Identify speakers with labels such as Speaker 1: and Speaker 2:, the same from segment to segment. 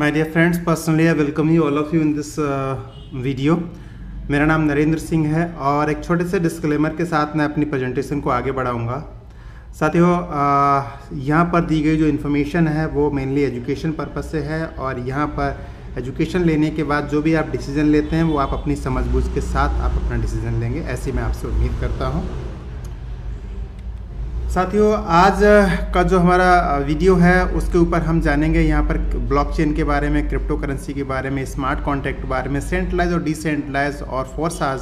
Speaker 1: My dear friends, personally I welcome you all of you in this video. मेरा नाम नरेंद्र सिंह है और एक छोटे से डिस्क्लेमर के साथ मैं अपनी प्रेजेंटेशन को आगे बढ़ाऊंगा। साथियों, यहाँ पर दी गई जो इन्फॉर्मेशन है वो मेनली एजुकेशन पर्पस से है और यहाँ पर एजुकेशन लेने के बाद जो भी आप डिसीजन लेते हैं वो आप अपनी समझबूझ के साथ आप अपना डिसीजन लेंगे, ऐसी मैं आपसे उम्मीद करता हूँ। साथियों, आज का जो हमारा वीडियो है उसके ऊपर हम जानेंगे यहाँ पर ब्लॉकचेन के बारे में, क्रिप्टो करेंसी के बारे में, स्मार्ट कॉन्ट्रैक्ट के बारे में, सेंट्रलाइज और डिसेंट्रलाइज और Forsage,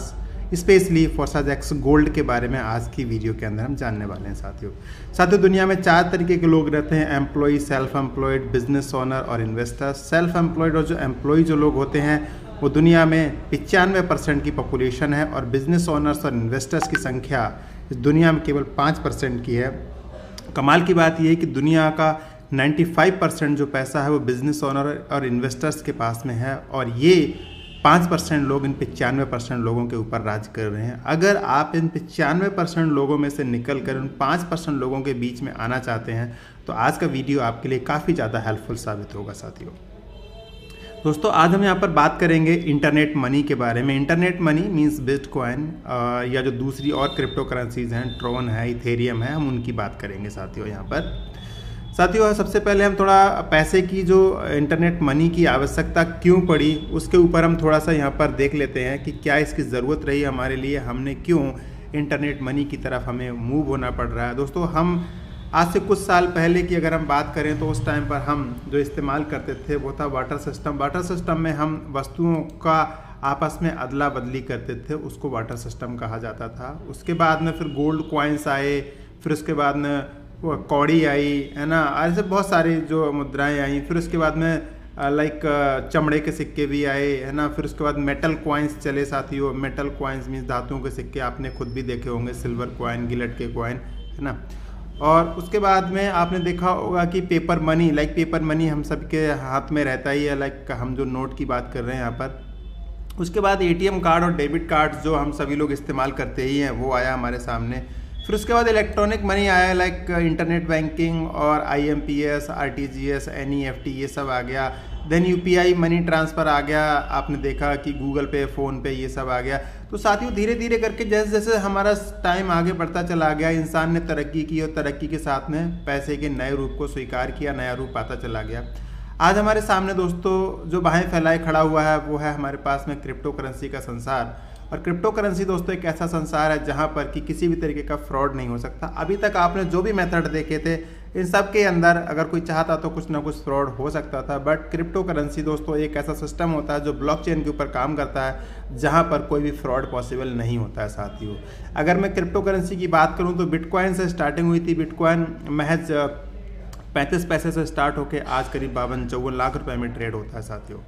Speaker 1: specially Forsage x gold के बारे में आज की वीडियो के अंदर हम जानने वाले हैं। साथियों, दुनिया में 4 तरीके के लोग रहते हैं: employ, self employed, business owner और इन्वेस्टर। सेल्फ एम्प्लॉयड और जो एम्प्लॉय जो लोग होते हैं वो दुनिया में 95% की पॉपुलेशन है और बिजनेस ओनर्स और इन्वेस्टर्स की संख्या इस दुनिया में केवल 5% की है। कमाल की बात यह है कि दुनिया का 95% जो पैसा है वो बिजनेस ओनर और इन्वेस्टर्स के पास में है और ये 5% लोग इन 95% लोगों के ऊपर राज कर रहे हैं। अगर आप इन 95% लोगों में से निकल कर उन 5% लोगों के बीच में आना चाहते हैं तो आज का वीडियो आपके लिए काफ़ी ज़्यादा हेल्पफुल साबित होगा। साथियों, दोस्तों, आज हम यहाँ पर बात करेंगे इंटरनेट मनी के बारे में। इंटरनेट मनी मींस बिटकॉइन या जो दूसरी और क्रिप्टो करेंसीज हैं, ट्रोन है, इथेरियम है, हम उनकी बात करेंगे। साथियों, सबसे पहले हम थोड़ा पैसे की जो इंटरनेट मनी की आवश्यकता क्यों पड़ी उसके ऊपर हम थोड़ा सा यहाँ पर देख लेते हैं कि क्या इसकी ज़रूरत रही हमारे लिए, हमने क्यों इंटरनेट मनी की तरफ हमें मूव होना पड़ रहा है। दोस्तों, हम आज से कुछ साल पहले की अगर हम बात करें तो उस टाइम पर हम जो इस्तेमाल करते थे वो था वाटर सिस्टम। वाटर सिस्टम में हम वस्तुओं का आपस में अदला बदली करते थे, उसको वाटर सिस्टम कहा जाता था। उसके बाद में फिर गोल्ड कॉइन्स आए, फिर उसके बाद में कौड़ी आई, है ना, ऐसे बहुत सारी जो मुद्राएं आई। फिर उसके बाद में चमड़े के सिक्के भी आए, है ना। फिर उसके बाद मेटल कॉइन्स चले। साथियों, मेटल कॉइन्स मीन्स धातुओं के सिक्के, आपने खुद भी देखे होंगे, सिल्वर कॉइन, गिलट के कॉइन, है ना। और उसके बाद में आपने देखा होगा कि पेपर मनी, पेपर मनी हम सबके हाथ में रहता ही है, हम जो नोट की बात कर रहे हैं यहाँ पर। उसके बाद एटीएम कार्ड और डेबिट कार्ड जो हम सभी लोग इस्तेमाल करते ही हैं वो आया हमारे सामने। फिर उसके बाद इलेक्ट्रॉनिक मनी आया, इंटरनेट बैंकिंग और IMPS, RTGS, NEFT, ये सब आ गया। देन UPI मनी ट्रांसफ़र आ गया, आपने देखा कि गूगल पे, फ़ोन पे, ये सब आ गया। तो साथियों, धीरे धीरे करके जैसे जैसे हमारा टाइम आगे बढ़ता चला गया, इंसान ने तरक्की की और तरक्की के साथ में पैसे के नए रूप को स्वीकार किया, नया रूप आता चला गया। आज हमारे सामने दोस्तों जो बाहें फैलाए खड़ा हुआ है वो है हमारे पास में क्रिप्टो करेंसी का संसार। और क्रिप्टो करेंसी दोस्तों एक ऐसा संसार है जहां पर कि किसी भी तरीके का फ्रॉड नहीं हो सकता। अभी तक आपने जो भी मेथड देखे थे इन सब के अंदर अगर कोई चाहता तो कुछ ना कुछ फ्रॉड हो सकता था, बट क्रिप्टो करेंसी दोस्तों एक ऐसा सिस्टम होता है जो ब्लॉकचेन के ऊपर काम करता है जहां पर कोई भी फ्रॉड पॉसिबल नहीं होता है। साथियों, अगर मैं क्रिप्टो करेंसी की बात करूं तो बिटकॉइन से स्टार्टिंग हुई थी। बिटकॉइन महज 35 पैसे से स्टार्ट होकर आज करीब 52-54 लाख रुपए में ट्रेड होता है। साथियों,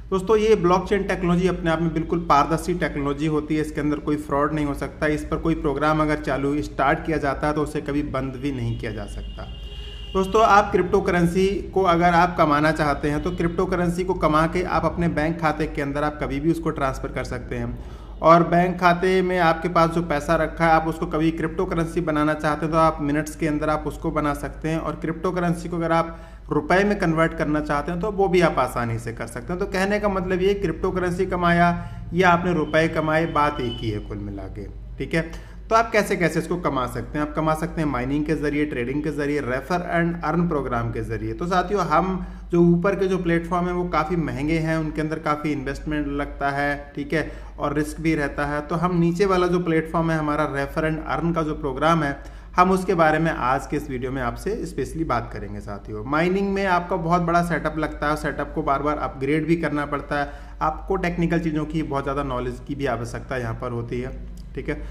Speaker 1: दोस्तों ये ब्लॉकचेन टेक्नोलॉजी अपने आप में बिल्कुल पारदर्शी टेक्नोलॉजी होती है, इसके अंदर कोई फ्रॉड नहीं हो सकता। इस पर कोई प्रोग्राम अगर चालू स्टार्ट किया जाता है तो उसे कभी बंद भी नहीं किया जा सकता। दोस्तों, आप क्रिप्टो करेंसी को अगर आप कमाना चाहते हैं तो क्रिप्टो करेंसी को कमा के आप अपने बैंक खाते के अंदर आप कभी भी उसको ट्रांसफ़र कर सकते हैं और बैंक खाते में आपके पास जो पैसा रखा है आप उसको कभी क्रिप्टो करेंसी बनाना चाहते हैं तो आप मिनट्स के अंदर आप उसको बना सकते हैं। और क्रिप्टो करेंसी को अगर आप रुपए में कन्वर्ट करना चाहते हैं तो वो भी आप आसानी से कर सकते हैं। तो कहने का मतलब ये क्रिप्टो करेंसी कमाया या आपने रुपए कमाए, बात एक ही है कुल मिला के, ठीक है। तो आप कैसे कैसे इसको कमा सकते हैं? आप कमा सकते हैं माइनिंग के जरिए, ट्रेडिंग के जरिए, रेफर एंड अर्न प्रोग्राम के जरिए। तो साथियों, हम जो ऊपर के जो प्लेटफॉर्म है वो काफ़ी महंगे हैं, उनके अंदर काफ़ी इन्वेस्टमेंट लगता है, ठीक है, और रिस्क भी रहता है। तो हम नीचे वाला जो प्लेटफॉर्म है हमारा रेफर एंड अर्न का जो प्रोग्राम है, हम उसके बारे में आज के इस वीडियो में आपसे स्पेशली बात करेंगे। साथियों, माइनिंग में आपका बहुत बड़ा सेटअप लगता है, सेटअप को बार बार अपग्रेड भी करना पड़ता है, आपको टेक्निकल चीज़ों की बहुत ज़्यादा नॉलेज की भी आवश्यकता यहाँ पर होती है, ठीक है।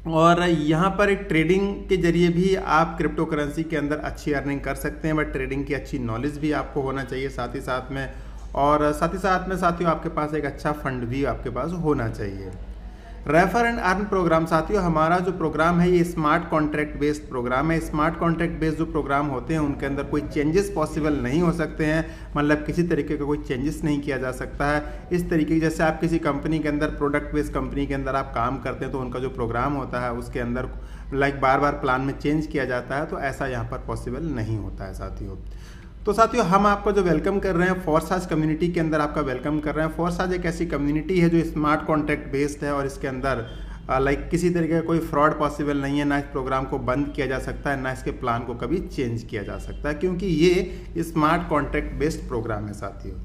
Speaker 1: और यहाँ पर एक ट्रेडिंग के जरिए भी आप क्रिप्टो करेंसी के अंदर अच्छी अर्निंग कर सकते हैं, बट ट्रेडिंग की अच्छी नॉलेज भी आपको होना चाहिए साथ ही साथ में। और साथ ही साथ में साथियों आपके पास एक अच्छा फंड भी आपके पास होना चाहिए। रेफर एंड अर्न प्रोग्राम, साथियों हमारा जो प्रोग्राम है ये स्मार्ट कॉन्ट्रैक्ट बेस्ड प्रोग्राम है। स्मार्ट कॉन्ट्रैक्ट बेस्ड जो प्रोग्राम होते हैं उनके अंदर कोई चेंजेस पॉसिबल नहीं हो सकते हैं, मतलब किसी तरीके का कोई चेंजेस नहीं किया जा सकता है। इस तरीके जैसे आप किसी कंपनी के अंदर, प्रोडक्ट बेस्ड कंपनी के अंदर आप काम करते हैं तो उनका जो प्रोग्राम होता है उसके अंदर बार बार प्लान में चेंज किया जाता है, तो ऐसा यहाँ पर पॉसिबल नहीं होता है। साथियों, तो साथियों हम आपको जो वेलकम कर रहे हैं फोर्साज कम्युनिटी के अंदर आपका वेलकम कर रहे हैं। फोर्साज एक ऐसी कम्युनिटी है जो स्मार्ट कॉन्ट्रैक्ट बेस्ड है और इसके अंदर किसी तरीके का कोई फ्रॉड पॉसिबल नहीं है, ना इस प्रोग्राम को बंद किया जा सकता है, ना इसके प्लान को कभी चेंज किया जा सकता है, क्योंकि ये स्मार्ट कॉन्ट्रैक्ट बेस्ड प्रोग्राम है साथियों।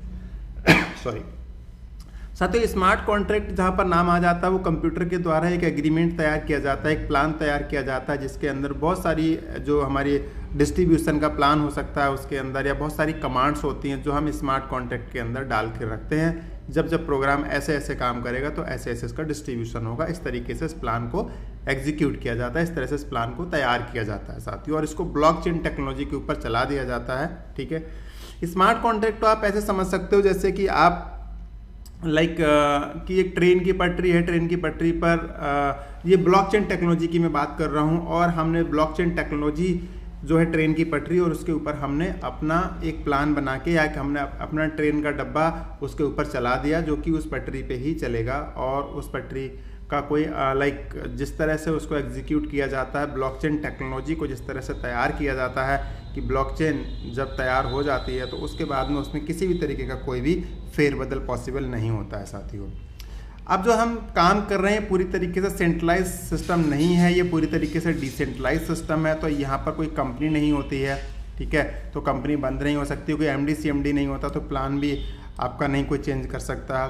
Speaker 1: साथियों स्मार्ट कॉन्ट्रैक्ट जहाँ पर नाम आ जाता है वो कंप्यूटर के द्वारा एक एग्रीमेंट तैयार किया जाता है, एक प्लान तैयार किया जाता है, जिसके अंदर बहुत सारी जो हमारी डिस्ट्रीब्यूशन का प्लान हो सकता है उसके अंदर, या बहुत सारी कमांड्स होती हैं जो हम स्मार्ट कॉन्ट्रैक्ट के अंदर डाल के रखते हैं। जब जब प्रोग्राम ऐसे ऐसे काम करेगा तो ऐसे ऐसे इसका डिस्ट्रीब्यूशन होगा, इस तरीके से इस प्लान को एग्जीक्यूट किया जाता है, इस तरह से इस प्लान को तैयार किया जाता है साथियों, और इसको ब्लॉकचेन टेक्नोलॉजी के ऊपर चला दिया जाता है। ठीक है, स्मार्ट कॉन्ट्रैक्ट तो आप ऐसे समझ सकते हो जैसे कि आप कि एक ट्रेन की पटरी है, ट्रेन की पटरी पर ये ब्लॉकचेन टेक्नोलॉजी की मैं बात कर रहा हूँ, और हमने ब्लॉकचेन टेक्नोलॉजी जो है ट्रेन की पटरी, और उसके ऊपर हमने अपना एक प्लान बना के या कि हमने अपना ट्रेन का डब्बा उसके ऊपर चला दिया जो कि उस पटरी पे ही चलेगा, और उस पटरी का कोई जिस तरह से उसको एग्जीक्यूट किया जाता है, ब्लॉकचेन टेक्नोलॉजी को जिस तरह से तैयार किया जाता है कि ब्लॉकचेन जब तैयार हो जाती है तो उसके बाद में उसमें किसी भी तरीके का कोई भी फेरबदल पॉसिबल नहीं होता है साथियों। अब जो हम काम कर रहे हैं पूरी तरीके से सेंट्रलाइज सिस्टम नहीं है, ये पूरी तरीके से डिसेंट्रलाइज सिस्टम है, तो यहाँ पर कोई कंपनी नहीं होती है। ठीक है, तो कंपनी बंद नहीं हो सकती, कोई एमडी सीएमडी नहीं होता, तो प्लान भी आपका नहीं कोई चेंज कर सकता,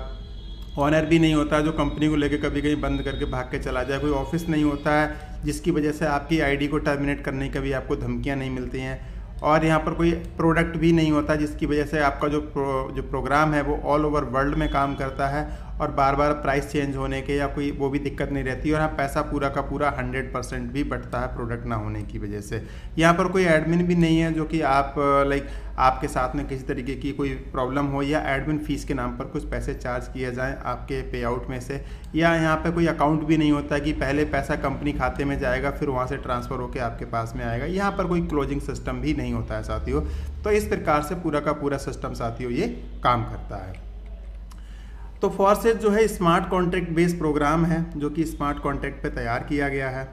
Speaker 1: ऑनर भी नहीं होता जो कंपनी को लेके कभी कहीं बंद करके भाग के चला जाए, कोई ऑफिस नहीं होता है जिसकी वजह से आपकी आईडी को टर्मिनेट करने का भी आपको धमकियाँ नहीं मिलती हैं, और यहाँ पर कोई प्रोडक्ट भी नहीं होता जिसकी वजह से आपका जो प्रोग्राम है वो ऑल ओवर वर्ल्ड में काम करता है, और बार बार प्राइस चेंज होने के या कोई वो भी दिक्कत नहीं रहती, और यहाँ पैसा पूरा का पूरा 100% भी बढ़ता है प्रोडक्ट ना होने की वजह से। यहाँ पर कोई एडमिन भी नहीं है जो कि आप आपके साथ में किसी तरीके की कोई प्रॉब्लम हो, या एडमिन फीस के नाम पर कुछ पैसे चार्ज किए जाएँ आपके पे आउट में से, या यहाँ पर कोई अकाउंट भी नहीं होता कि पहले पैसा कंपनी खाते में जाएगा फिर वहाँ से ट्रांसफ़र होकर आपके पास में आएगा, यहाँ पर कोई क्लोजिंग सिस्टम भी नहीं होता है साथियों। तो इस प्रकार से पूरा का पूरा सिस्टम साथियों ये काम करता है। तो फोर्सेज जो है स्मार्ट कॉन्ट्रैक्ट बेस्ड प्रोग्राम है जो कि स्मार्ट कॉन्ट्रैक्ट पे तैयार किया गया है,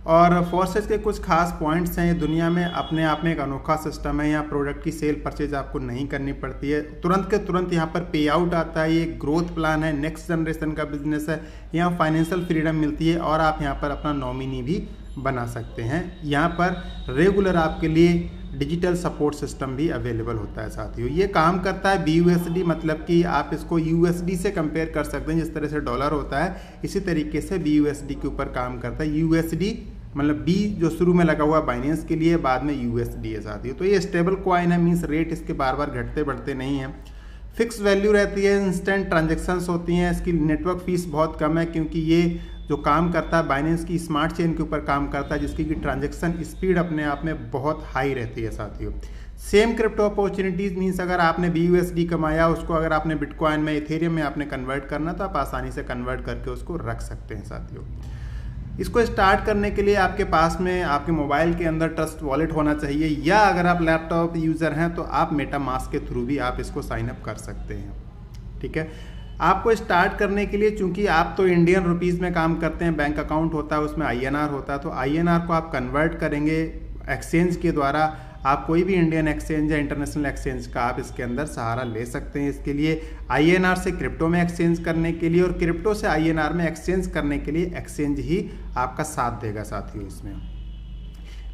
Speaker 1: और फोर्सेज के कुछ खास पॉइंट्स हैं। ये दुनिया में अपने आप में एक अनोखा सिस्टम है, यहाँ प्रोडक्ट की सेल परचेज आपको नहीं करनी पड़ती है, तुरंत के तुरंत यहाँ पर पे आउट आता है, ये ग्रोथ प्लान है, नेक्स्ट जनरेशन का बिजनेस है, यहाँ फाइनेंशियल फ्रीडम मिलती है, और आप यहाँ पर अपना नॉमिनी भी बना सकते हैं। यहाँ पर रेगुलर आपके लिए डिजिटल सपोर्ट सिस्टम भी अवेलेबल होता है साथियों। ये काम करता है BUSD, मतलब कि आप इसको USD से कंपेयर कर सकते हैं, जिस तरह से डॉलर होता है इसी तरीके से BUSD के ऊपर काम करता है। USD मतलब B जो शुरू में लगा हुआ बाइनेंस के लिए, बाद में USD है साथियों। तो ये स्टेबल कॉइन है, मीन्स रेट इसके बार बार घटते बढ़ते नहीं हैं, फिक्स वैल्यू रहती है, इंस्टेंट ट्रांजेक्शन्स होती हैं, इसकी नेटवर्क फीस बहुत कम है, क्योंकि ये जो काम करता है बाइनेंस की स्मार्ट चेन के ऊपर काम करता है, जिसकी कि ट्रांजैक्शन स्पीड अपने आप में बहुत हाई रहती है साथियों। सेम क्रिप्टो अपॉर्चुनिटीज़ मीन्स अगर आपने BUSD कमाया, उसको अगर आपने बिटकॉइन में, इथेरियम में आपने कन्वर्ट करना, तो आप आसानी से कन्वर्ट करके उसको रख सकते हैं साथियों। इसको स्टार्ट करने के लिए आपके पास में आपके मोबाइल के अंदर ट्रस्ट वॉलेट होना चाहिए, या अगर आप लैपटॉप यूज़र हैं तो आप मेटामास्क के थ्रू भी आप इसको साइन अप कर सकते हैं। ठीक है, आपको स्टार्ट करने के लिए, चूंकि आप तो इंडियन रुपीज़ में काम करते हैं, बैंक अकाउंट होता है उसमें INR होता है, तो INR को आप कन्वर्ट करेंगे एक्सचेंज के द्वारा। आप कोई भी इंडियन एक्सचेंज या इंटरनेशनल एक्सचेंज का आप इसके अंदर सहारा ले सकते हैं। इसके लिए INR से क्रिप्टो में एक्सचेंज करने के लिए, और क्रिप्टो से INR में एक्सचेंज करने के लिए एक्सचेंज ही आपका साथ देगा साथियों। इसमें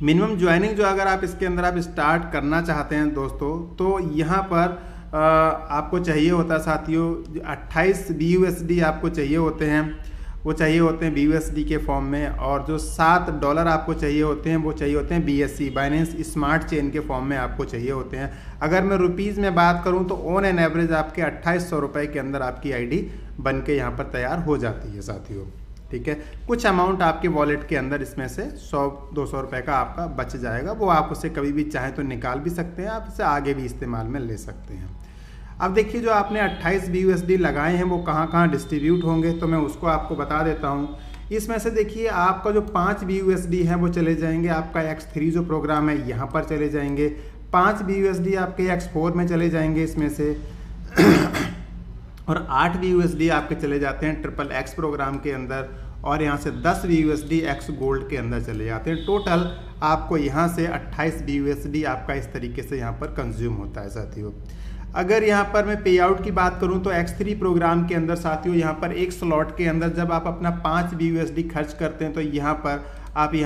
Speaker 1: मिनिमम ज्वाइनिंग जो अगर आप इसके अंदर आप स्टार्ट करना चाहते हैं दोस्तों, तो यहाँ पर आपको चाहिए होता है साथियों 28 BUSD आपको चाहिए होते हैं, वो चाहिए होते हैं BUSD के फॉर्म में, और जो $7 आपको चाहिए होते हैं वो चाहिए होते हैं BSC बाइनेंस स्मार्ट चेन के फॉर्म में आपको चाहिए होते हैं। अगर मैं रुपीज़ में बात करूं तो ऑन एन एवरेज आपके 2800 रुपये के अंदर आपकी ID बन के यहाँ पर तैयार हो जाती है साथियों। ठीक है, कुछ अमाउंट आपके वॉलेट के अंदर इसमें से 100-200 रुपये का आपका बच जाएगा, वो आप उसे कभी भी चाहें तो निकाल भी सकते हैं, आप इसे आगे भी इस्तेमाल में ले सकते हैं। अब देखिए जो आपने 28 BUSD लगाए हैं वो कहाँ कहाँ डिस्ट्रीब्यूट होंगे, तो मैं उसको आपको बता देता हूँ। इसमें से देखिए आपका जो 5 BUSD है वो चले जाएंगे आपका X3 जो प्रोग्राम है यहाँ पर चले जाएंगे, 5 BUSD आपके X4 में चले जाएंगे इसमें से और 8 BUSD आपके चले जाते हैं XXX प्रोग्राम के अंदर, और यहाँ से 10 BUSD एक्स गोल्ड के अंदर चले जाते हैं। टोटल आपको यहाँ से 28 BUSD आपका इस तरीके से यहाँ पर कंज्यूम होता है साथियों। अगर यहाँ पर मैं पे आउट की बात करूँ तो X3 प्रोग्राम के अंदर साथियों यहाँ पर एक स्लॉट के अंदर जब आप अपना 5 BUSD खर्च करते हैं तो यहाँ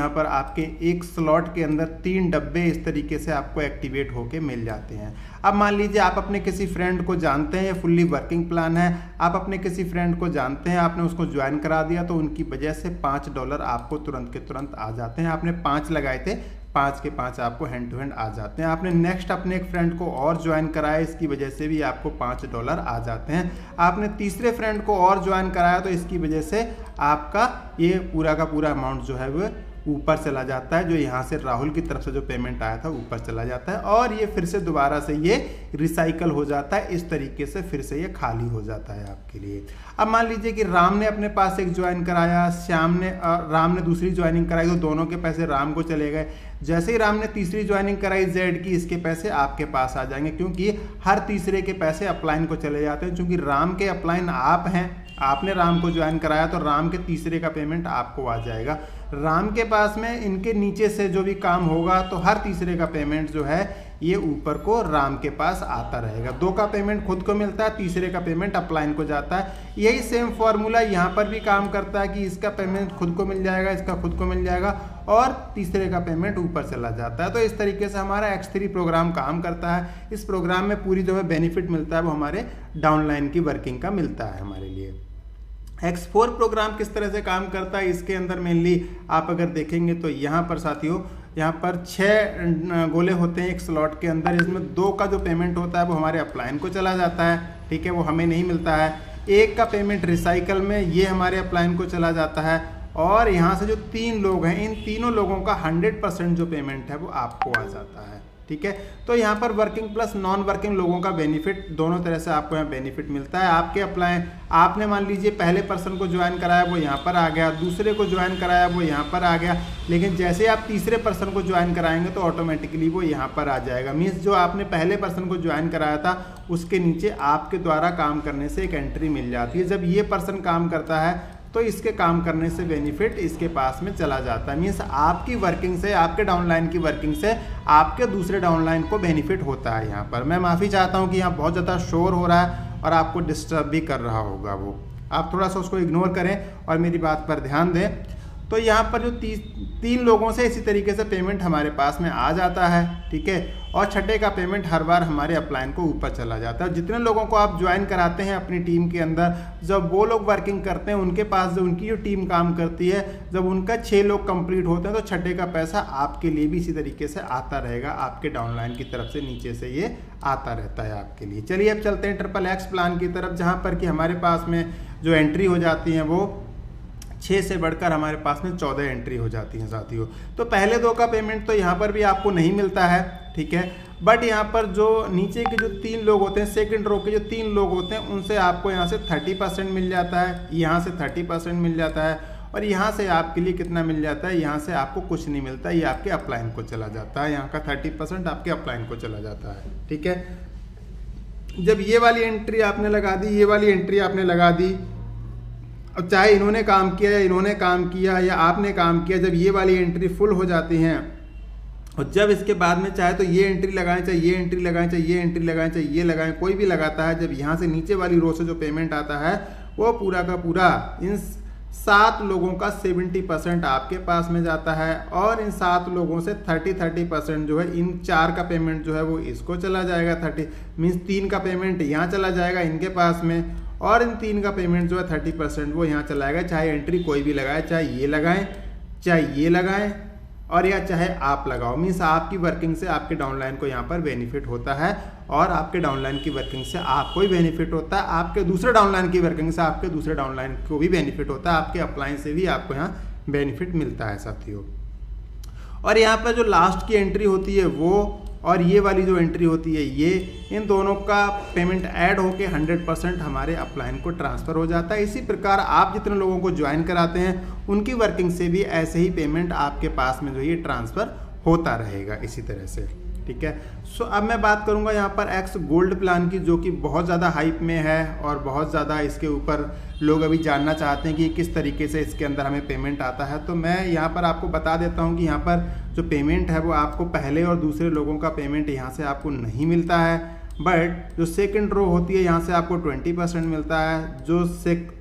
Speaker 1: पर आपके एक स्लॉट के अंदर 3 डब्बे इस तरीके से आपको एक्टिवेट होके मिल जाते हैं। अब मान लीजिए आप अपने किसी फ्रेंड को जानते हैं, ये फुल्ली वर्किंग प्लान है, आप अपने किसी फ्रेंड को जानते हैं, आपने उसको ज्वाइन करा दिया तो उनकी वजह से $5 आपको तुरंत के तुरंत आ जाते हैं। आपने 5 लगाए थे, 5 के 5 आपको हैंड टू हैंड आ जाते हैं। आपने नेक्स्ट अपने एक फ्रेंड को और ज्वाइन कराया, इसकी वजह से भी आपको $5 आ जाते हैं। आपने तीसरे फ्रेंड को और ज्वाइन कराया तो इसकी वजह से आपका ये पूरा का पूरा अमाउंट जो है वो ऊपर चला जाता है, जो यहाँ से राहुल की तरफ से जो पेमेंट आया था ऊपर चला जाता है और ये फिर से दोबारा से ये रिसाइकल हो जाता है। इस तरीके से फिर से ये खाली हो जाता है आपके लिए। अब मान लीजिए कि राम ने अपने पास एक ज्वाइन कराया, राम ने दूसरी ज्वाइनिंग कराई तो दोनों के पैसे राम को चले गए। जैसे ही राम ने तीसरी ज्वाइनिंग कराई जेड की, इसके पैसे आपके पास आ जाएंगे क्योंकि हर तीसरे के पैसे अपलाइन को चले जाते हैं। क्योंकि राम के अपलाइन आप हैं, आपने राम को ज्वाइन कराया तो राम के तीसरे का पेमेंट आपको आ जाएगा। राम के पास में इनके नीचे से जो भी काम होगा तो हर तीसरे का पेमेंट जो है ये ऊपर को राम के पास आता रहेगा। 2 का पेमेंट खुद को मिलता है, तीसरे का पेमेंट अपलाइन को जाता है। यही सेम फॉर्मूला यहाँ पर भी काम करता है कि इसका पेमेंट खुद को मिल जाएगा, इसका खुद को मिल जाएगा और तीसरे का पेमेंट ऊपर चला जाता है। तो इस तरीके से हमारा X3 प्रोग्राम काम करता है। इस प्रोग्राम में पूरी जो है बेनिफिट मिलता है वो हमारे डाउनलाइन की वर्किंग का मिलता है हमारे लिए। X4 प्रोग्राम किस तरह से काम करता है, इसके अंदर मेनली आप अगर देखेंगे तो यहाँ पर साथियों यहाँ पर 6 गोले होते हैं एक स्लॉट के अंदर। इसमें 2 का जो पेमेंट होता है वो हमारे अपलाइन को चला जाता है, ठीक है, वो हमें नहीं मिलता है। 1 का पेमेंट रिसाइकल में ये हमारे अपलाइन को चला जाता है और यहाँ से जो 3 लोग हैं इन तीनों लोगों का 100% जो पेमेंट है वो आपको आ जाता है, ठीक है। तो यहाँ पर वर्किंग प्लस नॉन वर्किंग लोगों का बेनिफिट दोनों तरह से आपको यहाँ बेनिफिट मिलता है। आपके अप्लाई आपने मान लीजिए पहले पर्सन को ज्वाइन कराया वो यहाँ पर आ गया, दूसरे को ज्वाइन कराया वो यहाँ पर आ गया, लेकिन जैसे आप तीसरे पर्सन को ज्वाइन कराएंगे तो ऑटोमेटिकली वो यहाँ पर आ जाएगा। मीन्स जो आपने पहले पर्सन को ज्वाइन कराया था उसके नीचे आपके द्वारा काम करने से एक एंट्री मिल जाती है। जब ये पर्सन काम करता है तो इसके काम करने से बेनिफिट इसके पास में चला जाता है। मीन्स आपकी वर्किंग से, आपके डाउनलाइन की वर्किंग से आपके दूसरे डाउनलाइन को बेनिफिट होता है। यहाँ पर मैं माफ़ी चाहता हूँ कि यहाँ बहुत ज़्यादा शोर हो रहा है और आपको डिस्टर्ब भी कर रहा होगा, वो आप थोड़ा सा उसको इग्नोर करें और मेरी बात पर ध्यान दें। तो यहाँ पर जो 3 लोगों से इसी तरीके से पेमेंट हमारे पास में आ जाता है, ठीक है, और छठे का पेमेंट हर बार हमारे अपलाइन को ऊपर चला जाता है। जितने लोगों को आप ज्वाइन कराते हैं अपनी टीम के अंदर, जब वो लोग वर्किंग करते हैं उनके पास जो उनकी जो टीम काम करती है, जब उनका 6 लोग कंप्लीट होते हैं तो छठे का पैसा आपके लिए भी इसी तरीके से आता रहेगा, आपके डाउनलाइन की तरफ से नीचे से ये आता रहता है आपके लिए। चलिए अब चलते हैं XXX प्लान की तरफ, जहाँ पर कि हमारे पास में जो एंट्री हो जाती हैं वो 6 से बढ़कर हमारे पास में 14 एंट्री हो जाती हैं साथियों। तो पहले 2 का पेमेंट तो यहाँ पर भी आपको नहीं मिलता है, ठीक है, बट यहाँ पर जो नीचे के जो 3 लोग होते हैं, सेकंड रो के जो 3 लोग होते हैं उनसे आपको यहाँ से 30% मिल जाता है, यहाँ से 30% मिल जाता है और यहाँ से आपके लिए कितना मिल जाता है, यहाँ से आपको कुछ नहीं मिलता, ये आपके अपलाइन को चला जाता है। यहाँ का 30% आपके अपलाइन को चला जाता है, ठीक है। जब ये वाली एंट्री आपने लगा दी, ये वाली एंट्री आपने लगा दी, अब चाहे इन्होंने काम किया या इन्होंने काम किया या आपने काम किया, जब ये वाली एंट्री फुल हो जाती हैं और जब इसके बाद में चाहे तो ये एंट्री लगाएं, चाहे ये एंट्री लगाएं, चाहे ये एंट्री लगाएं, चाहे ये लगाएं, कोई भी लगाता है, जब यहाँ से नीचे वाली रो से जो पेमेंट आता है वो पूरा का पूरा इन 7 लोगों का 70% आपके पास में जाता है और इन 7 लोगों से 30% जो है, इन 4 का पेमेंट जो है वो इसको चला जाएगा। 30 मीन्स 3 का पेमेंट यहाँ चला जाएगा इनके पास में और इन 3 का पेमेंट जो है 30% वो यहाँ चलाएगा। चाहे एंट्री कोई भी लगाए, चाहे ये लगाएं, चाहे ये लगाएं और या चाहे आप लगाओ, मीन्स आपकी वर्किंग से आपके डाउनलाइन को यहाँ पर बेनिफिट होता है और आपके डाउनलाइन की वर्किंग से आपको ही बेनिफिट होता है, आपके दूसरे डाउनलाइन की वर्किंग से आपके दूसरे डाउनलाइन को भी बेनिफिट होता है, आपके अपलाइन से भी आपको यहाँ बेनिफिट मिलता है साथियों। और यहाँ पर जो लास्ट की एंट्री होती है वो और ये वाली जो एंट्री होती है ये, इन दोनों का पेमेंट ऐड होके 100% हमारे अपलाइन को ट्रांसफ़र हो जाता है। इसी प्रकार आप जितने लोगों को ज्वाइन कराते हैं उनकी वर्किंग से भी ऐसे ही पेमेंट आपके पास में जो ये ट्रांसफ़र होता रहेगा इसी तरह से, ठीक है। सो अब मैं बात करूंगा यहाँ पर एक्स गोल्ड प्लान की, जो कि बहुत ज़्यादा हाइप में है और बहुत ज़्यादा इसके ऊपर लोग अभी जानना चाहते हैं कि किस तरीके से इसके अंदर हमें पेमेंट आता है। तो मैं यहाँ पर आपको बता देता हूँ कि यहाँ पर जो पेमेंट है वो आपको पहले और दूसरे लोगों का पेमेंट यहाँ से आपको नहीं मिलता है, बट जो सेकंड रो होती है यहाँ से आपको 20% मिलता है, जो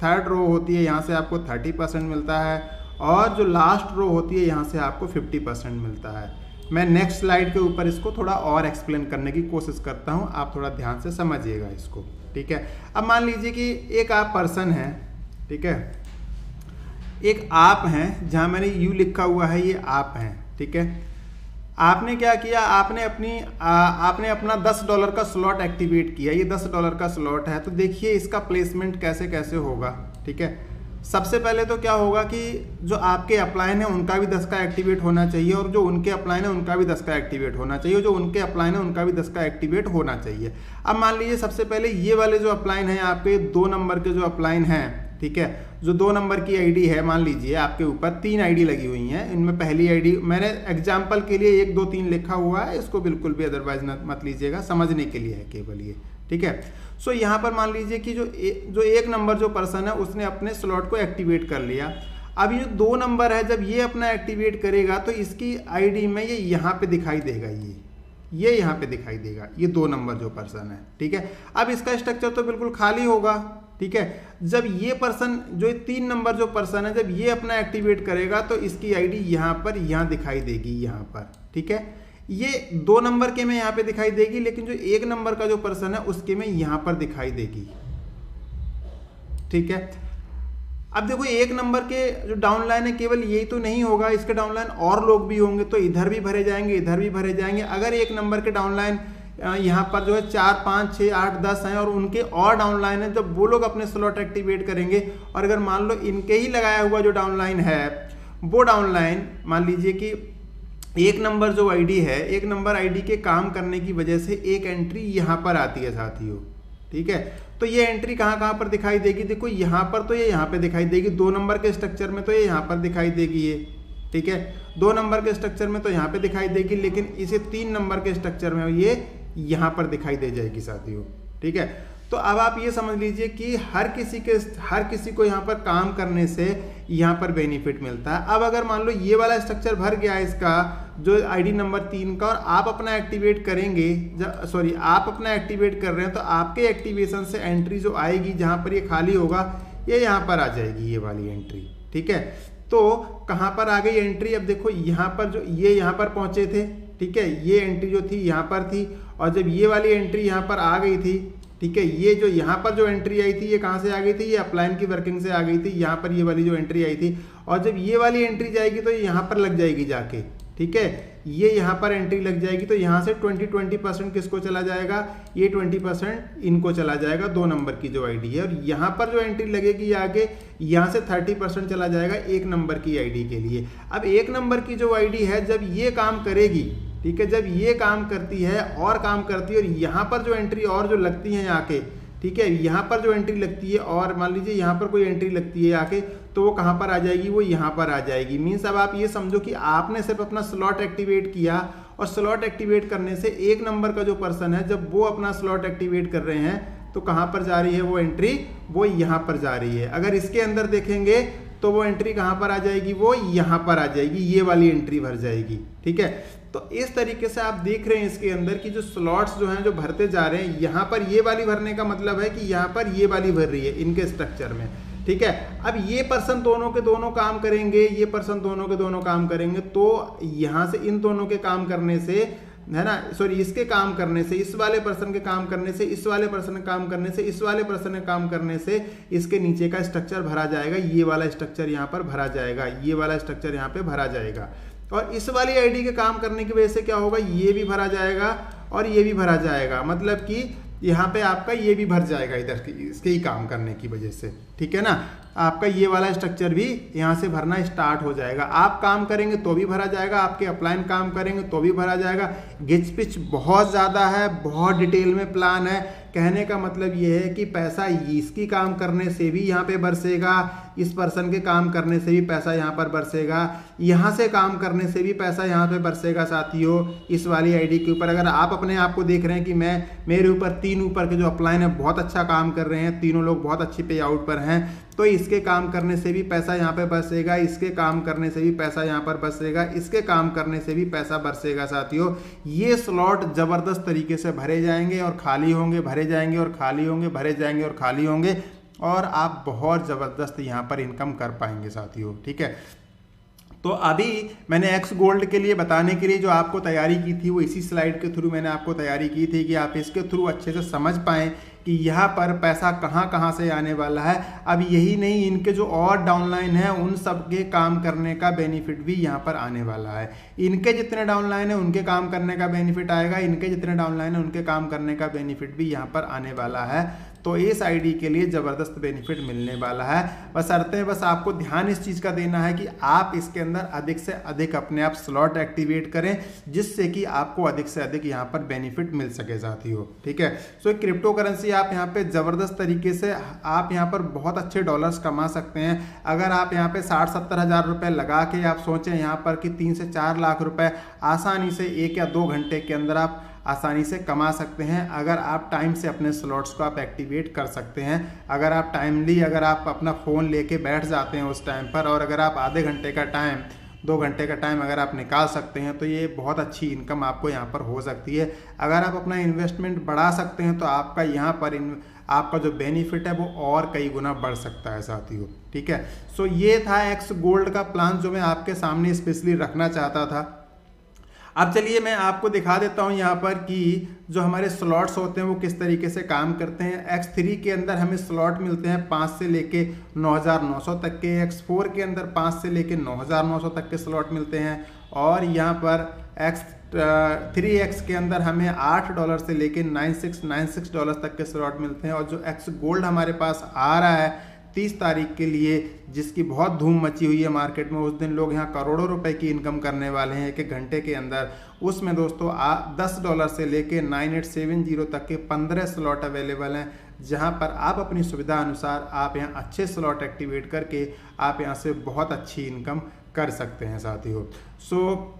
Speaker 1: थर्ड रो होती है यहाँ से आपको 30% मिलता है, और जो लास्ट रो होती है यहाँ से आपको 50% मिलता है। मैं नेक्स्ट स्लाइड के ऊपर इसको थोड़ा और एक्सप्लेन करने की कोशिश करता हूँ, आप थोड़ा ध्यान से समझिएगा इसको, ठीक है। अब मान लीजिए कि एक आप पर्सन है, ठीक है, एक आप हैं, जहाँ मैंने यू लिखा हुआ है ये आप हैं, ठीक है। आपने क्या किया, आपने अपना $10 का स्लॉट एक्टिवेट किया, ये $10 का स्लॉट है। तो देखिए इसका प्लेसमेंट कैसे कैसे होगा, ठीक है। सबसे पहले तो क्या होगा कि जो आपके अपलाइन है उनका भी 10 का एक्टिवेट होना चाहिए, और जो उनके अपलाइन है उनका भी 10 का एक्टिवेट होना चाहिए, जो उनके अपलाइन है उनका भी 10 का एक्टिवेट होना चाहिए। अब मान लीजिए सबसे पहले ये वाले जो अपलाइन हैं आपके 2 नंबर के जो अपलाइन हैं, ठीक है, जो 2 नंबर की आईडी है, मान लीजिए आपके ऊपर 3 आईडी लगी हुई हैं। इनमें पहली आईडी मैंने एग्जाम्पल के लिए 1 2 3 लिखा हुआ है, इसको बिल्कुल भी अदरवाइज मत लीजिएगा, समझने के लिए है केवल ये, ठीक है। सो यहाँ पर मान लीजिए कि जो 1 नंबर जो पर्सन है उसने अपने स्लॉट को एक्टिवेट कर लिया। अब ये 2 नंबर है, जब ये अपना एक्टिवेट करेगा तो इसकी आईडी में ये यहाँ पे दिखाई देगा, ये यहाँ पे दिखाई देगा, ये 2 नंबर जो पर्सन है, ठीक है। अब इसका स्ट्रक्चर तो बिल्कुल खाली होगा, ठीक है। जब ये पर्सन जो 3 नंबर जो पर्सन है जब ये अपना एक्टिवेट करेगा तो इसकी आईडी यहाँ पर दिखाई देगी, यहाँ पर, ठीक है। ये 2 नंबर के में यहाँ पे दिखाई देगी, लेकिन जो 1 नंबर का जो पर्सन है उसके में यहाँ पर दिखाई देगी, ठीक है। अब देखो 1 नंबर के जो डाउनलाइन है केवल यही तो नहीं होगा, इसके डाउनलाइन और लोग भी होंगे, तो इधर भी भरे जाएंगे, इधर भी भरे जाएंगे। अगर 1 नंबर के डाउनलाइन यहाँ पर जो है 4 5 6 8 10 हैं और उनके और डाउनलाइन है, जब वो लोग अपने स्लॉट एक्टिवेट करेंगे और अगर मान लो इनके ही लगाया हुआ जो डाउनलाइन है वो डाउनलाइन मान लीजिए कि 1 नंबर जो आईडी है, 1 नंबर आईडी के काम करने की वजह से एक एंट्री यहाँ पर आती है साथियों, ठीक है। तो ये एंट्री कहाँ पर दिखाई देगी, देखो यहाँ पर तो ये यहाँ पे दिखाई देगी, 2 नंबर के स्ट्रक्चर में तो ये यहाँ पर दिखाई देगी ये, ठीक है। 2 नंबर के स्ट्रक्चर में तो यहाँ पे दिखाई देगी, लेकिन इसे 3 नंबर के स्ट्रक्चर में ये यहाँ पर दिखाई दे जाएगी साथियों, ठीक है। तो अब आप ये समझ लीजिए कि हर किसी को यहाँ पर काम करने से यहाँ पर बेनिफिट मिलता है। अब अगर मान लो ये वाला स्ट्रक्चर भर गया है इसका जो आईडी नंबर 3 का, और आप अपना एक्टिवेट करेंगे, आप अपना एक्टिवेट कर रहे हैं, तो आपके एक्टिवेशन से एंट्री जो आएगी जहाँ पर ये खाली होगा ये यहाँ पर आ जाएगी, ये वाली एंट्री, ठीक है। तो कहाँ पर आ गई एंट्री, अब देखो यहाँ पर जो ये यहाँ पर पहुँचे थे, ठीक है, ये एंट्री जो थी यहाँ पर थी, और जब ये वाली एंट्री यहाँ पर आ गई थी, ठीक है, ये जो यहाँ पर जो एंट्री आई थी ये कहाँ से आ गई थी, ये अपलाइन की वर्किंग से आ गई थी, यहाँ पर ये वाली जो एंट्री आई थी, और जब ये वाली एंट्री जाएगी तो ये यहाँ पर लग जाएगी जाके, ठीक है, ये यहाँ पर एंट्री लग जाएगी, तो यहाँ से 20% किसको चला जाएगा, ये 20% इनको चला जाएगा 2 नंबर की जो आईडी है, और यहाँ पर जो एंट्री लगेगी आगे यहाँ से 30% चला जाएगा 1 नंबर की आईडी के लिए। अब 1 नंबर की जो आईडी है जब ये काम करेगी, ठीक है, जब ये काम करती है और काम करती है, और यहाँ पर जो एंट्री और जो लगती है आके, ठीक है, यहाँ पर जो एंट्री लगती है और मान लीजिए यहाँ पर कोई एंट्री लगती है आके, तो वो कहाँ पर आ जाएगी, वो यहाँ पर आ जाएगी। मीन्स अब आप ये समझो कि आपने सिर्फ अपना स्लॉट एक्टिवेट किया, और स्लॉट एक्टिवेट करने से 1 नंबर का जो पर्सन है जब वो अपना स्लॉट एक्टिवेट कर रहे हैं तो कहाँ पर जा रही है वो एंट्री, वो यहाँ पर जा रही है। अगर इसके अंदर देखेंगे तो वो एंट्री कहाँ पर आ जाएगी, वो यहाँ पर आ जाएगी, ये वाली एंट्री भर जाएगी, ठीक है। तो इस तरीके से आप देख रहे हैं इसके अंदर कि जो स्लॉट्स जो हैं जो भरते जा रहे हैं, यहाँ पर ये वाली भरने का मतलब है कि यहाँ पर ये वाली भर रही है इनके स्ट्रक्चर में, ठीक है। अब ये पर्सन दोनों के दोनों काम करेंगे, ये पर्सन दोनों के दोनों काम करेंगे, तो यहाँ से इन दोनों के काम करने से, है ना, सॉरी, इसके काम करने से, इस वाले पर्सन के काम करने से, इस वाले पर्सन के काम करने से, इस वाले पर्सन के काम करने से इसके नीचे का स्ट्रक्चर भरा जाएगा, ये वाला स्ट्रक्चर यहाँ पर भरा जाएगा, ये वाला स्ट्रक्चर यहाँ पे भरा जाएगा। और इस वाली आईडी के काम करने की वजह से क्या होगा, ये भी भरा जाएगा और ये भी भरा जाएगा, मतलब कि यहाँ पे आपका ये भी भर जाएगा इधर इसके ही काम करने की वजह से, ठीक है ना। आपका ये वाला स्ट्रक्चर भी यहाँ से भरना स्टार्ट हो जाएगा। आप काम करेंगे तो भी भरा जाएगा, आपके अपलाइन काम करेंगे तो भी भरा जाएगा। गिच पिच बहुत ज़्यादा है, बहुत डिटेल में प्लान है। कहने का मतलब ये है कि पैसा इसकी काम करने से भी यहाँ पे बरसेगा, इस पर्सन के काम करने से भी पैसा यहाँ पर बरसेगा, यहाँ से काम करने से भी पैसा यहाँ पे बरसेगा साथियों। इस वाली आईडी के ऊपर अगर आप अपने आप को देख रहे हैं कि मेरे ऊपर 3 ऊपर के जो अपलाइन है बहुत अच्छा काम कर रहे हैं, तीनों लोग बहुत अच्छी पे आउट पर हैं, तो इसके काम करने से भी पैसा यहाँ पे बरसेगा, इसके काम करने से भी पैसा यहाँ पर बरसेगा, इसके काम करने से भी पैसा बरसेगा साथियों। ये स्लॉट जबरदस्त तरीके से भरे जाएंगे और खाली होंगे, भरे जाएंगे और खाली होंगे, भरे जाएंगे और खाली होंगे, और आप बहुत ज़बरदस्त यहाँ पर इनकम कर पाएंगे साथियों। ठीक है, तो अभी मैंने एक्स गोल्ड के लिए बताने के लिए जो आपको तैयारी की थी वो इसी स्लाइड के थ्रू मैंने आपको तैयारी की थी कि आप इसके थ्रू अच्छे से समझ पाएँ कि यहाँ पर पैसा कहाँ कहाँ से आने वाला है। अब यही नहीं, इनके जो और डाउनलाइन है उन सब के काम करने का बेनिफिट भी यहाँ पर आने वाला है। इनके जितने डाउनलाइन है उनके काम करने का बेनिफिट आएगा, इनके जितने डाउनलाइन है उनके काम करने का बेनिफिट भी यहाँ पर आने वाला है। तो इस आईडी के लिए ज़बरदस्त बेनिफिट मिलने वाला है। बस आपको ध्यान इस चीज़ का देना है कि आप इसके अंदर अधिक से अधिक अपने आप स्लॉट एक्टिवेट करें, जिससे कि आपको अधिक से अधिक यहाँ पर बेनिफिट मिल सके साथियों। ठीक है, सो क्रिप्टो करेंसी आप यहाँ पे ज़बरदस्त तरीके से आप यहाँ पर बहुत अच्छे डॉलर्स कमा सकते हैं। अगर आप यहाँ पे 60-70 हज़ार रुपये लगा के आप सोचें यहाँ पर कि 3 से 4 लाख रुपए आसानी से 1 या 2 घंटे के अंदर आप आसानी से कमा सकते हैं, अगर आप टाइम से अपने स्लॉट्स को आप एक्टिवेट कर सकते हैं। अगर आप टाइमली अगर आप अपना फ़ोन लेके बैठ जाते हैं उस टाइम पर, और अगर आप आधे घंटे का टाइम 2 घंटे का टाइम अगर आप निकाल सकते हैं, तो ये बहुत अच्छी इनकम आपको यहाँ पर हो सकती है। अगर आप अपना इन्वेस्टमेंट बढ़ा सकते हैं तो आपका यहाँ पर आपका जो बेनिफिट है वो और कई गुना बढ़ सकता है साथियों। ठीक है, सो ये था एक्स गोल्ड का प्लान जो मैं आपके सामने स्पेशली रखना चाहता था। अब चलिए मैं आपको दिखा देता हूं यहाँ पर कि जो हमारे स्लॉट्स होते हैं वो किस तरीके से काम करते हैं। X3 के अंदर हमें स्लॉट मिलते हैं 5 से लेके 9900 तक के, X4 के अंदर 5 से लेके 9900 तक के स्लॉट मिलते हैं, और यहाँ पर X3X के अंदर हमें $8 से लेके $96 तक के स्लॉट मिलते हैं। और जो एक्स गोल्ड हमारे पास आ रहा है 30 तारीख के लिए, जिसकी बहुत धूम मची हुई है मार्केट में, उस दिन लोग यहाँ करोड़ों रुपए की इनकम करने वाले हैं 1 घंटे के अंदर। उसमें दोस्तों $10 से लेके 9870 तक के 15 स्लॉट अवेलेबल हैं, जहाँ पर आप अपनी सुविधा अनुसार आप यहाँ अच्छे स्लॉट एक्टिवेट करके आप यहाँ से बहुत अच्छी इनकम कर सकते हैं साथियों। सो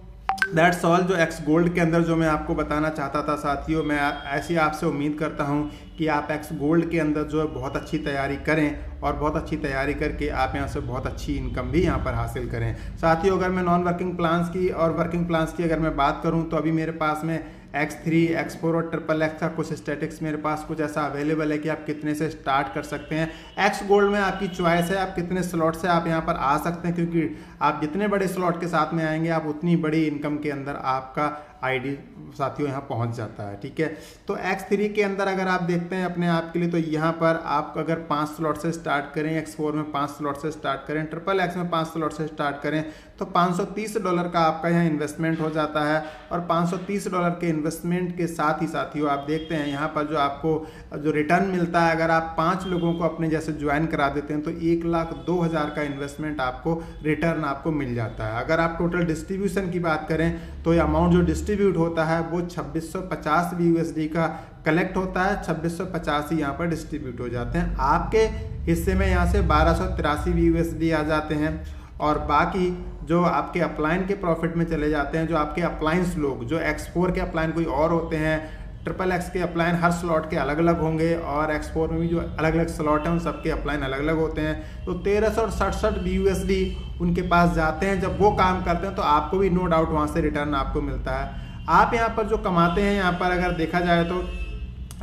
Speaker 1: दैट्स ऑल जो एक्स गोल्ड के अंदर जो मैं आपको बताना चाहता था साथियों। मैं ऐसी आपसे उम्मीद करता हूं कि आप एक्स गोल्ड के अंदर जो है बहुत अच्छी तैयारी करें, और बहुत अच्छी तैयारी करके आप यहां से बहुत अच्छी इनकम भी यहां पर हासिल करें साथियों। अगर मैं नॉन वर्किंग प्लान्स की और वर्किंग प्लान्स की अगर मैं बात करूं तो अभी मेरे पास में X3, X4 और XXX का कुछ स्टैटिक्स मेरे पास कुछ ऐसा अवेलेबल है कि आप कितने से स्टार्ट कर सकते हैं। एक्स गोल्ड में आपकी चॉइस है, आप कितने स्लॉट से आप यहां पर आ सकते हैं, क्योंकि आप जितने बड़े स्लॉट के साथ में आएंगे आप उतनी बड़ी इनकम के अंदर आपका आईडी साथियों यहाँ पहुँच जाता है। ठीक है, तो X3 के अंदर अगर आप देखते हैं अपने आप के लिए, तो यहाँ पर आप अगर 5 स्लॉट से स्टार्ट करें, X4 में 5 स्लॉट से स्टार्ट करें, XXX में 5 स्लॉट से स्टार्ट करें, तो $530 का आपका यहाँ इन्वेस्टमेंट हो जाता है। और $530 के इन्वेस्टमेंट के साथ ही साथियों आप देखते हैं यहाँ पर जो आपको जो रिटर्न मिलता है, अगर आप 5 लोगों को अपने जैसे ज्वाइन करा देते हैं तो 1,02,000 का इन्वेस्टमेंट आपको रिटर्न आपको मिल जाता है। अगर आप टोटल डिस्ट्रीब्यूशन की बात करें तो ये अमाउंट जो डिस्ट्रीब्यूट होता है वो 2650 BUSD का कलेक्ट होता है, 2650 ही यहाँ पर डिस्ट्रीब्यूट हो जाते हैं। आपके हिस्से में यहाँ से 1283 BUSD आ जाते हैं, और बाकी जो आपके अपलाइन के प्रॉफिट में चले जाते हैं, जो आपके अपलाइंस लोग जो X4 के अपलाइन कोई और होते हैं, XXX के अपलाइन हर स्लॉट के अलग अलग होंगे, और X4 में भी जो अलग अलग स्लॉट हैं उन सबके अपलाइन अलग अलग होते हैं। तो 1367 BUSD उनके पास जाते हैं। जब वो काम करते हैं तो आपको भी नो डाउट वहाँ से रिटर्न आपको मिलता है। आप यहाँ पर जो कमाते हैं, यहाँ पर अगर देखा जाए तो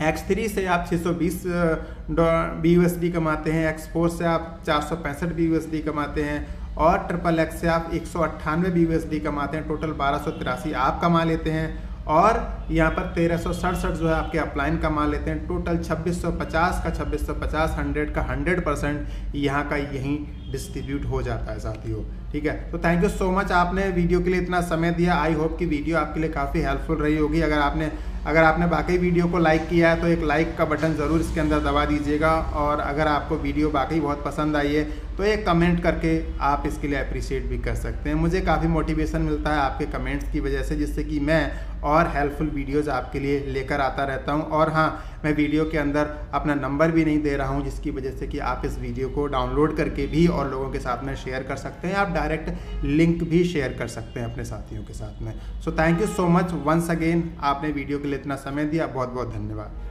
Speaker 1: X3 से आप 620 BUSD कमाते हैं, X4 से आप 465 BUSD कमाते हैं, और XXX से आप 198 BUSD कमाते हैं। टोटल 1283 आप कमा लेते हैं, और यहाँ पर 1367 जो है आपके अपलाइन कमा लेते हैं। टोटल 2650 का 2650, 100 का 100% यहाँ का यहीं डिस्ट्रीब्यूट हो जाता है साथियों। ठीक है, तो थैंक यू सो मच, आपने वीडियो के लिए इतना समय दिया। आई होप कि वीडियो आपके लिए काफ़ी हेल्पफुल रही होगी। अगर आपने बाकी वीडियो को लाइक किया है तो एक लाइक का बटन ज़रूर इसके अंदर दबा दीजिएगा, और अगर आपको वीडियो बाकी बहुत पसंद आई है तो एक कमेंट करके आप इसके लिए अप्रिशिएट भी कर सकते हैं। मुझे काफ़ी मोटिवेशन मिलता है आपके कमेंट्स की वजह से, जिससे कि मैं और हेल्पफुल वीडियोज़ आपके लिए लेकर आता रहता हूं। और हाँ, मैं वीडियो के अंदर अपना नंबर भी नहीं दे रहा हूं, जिसकी वजह से कि आप इस वीडियो को डाउनलोड करके भी और लोगों के साथ में शेयर कर सकते हैं। आप डायरेक्ट लिंक भी शेयर कर सकते हैं अपने साथियों के साथ में। So thank you so much once again, आपने वीडियो के लिए इतना समय दिया, बहुत बहुत धन्यवाद।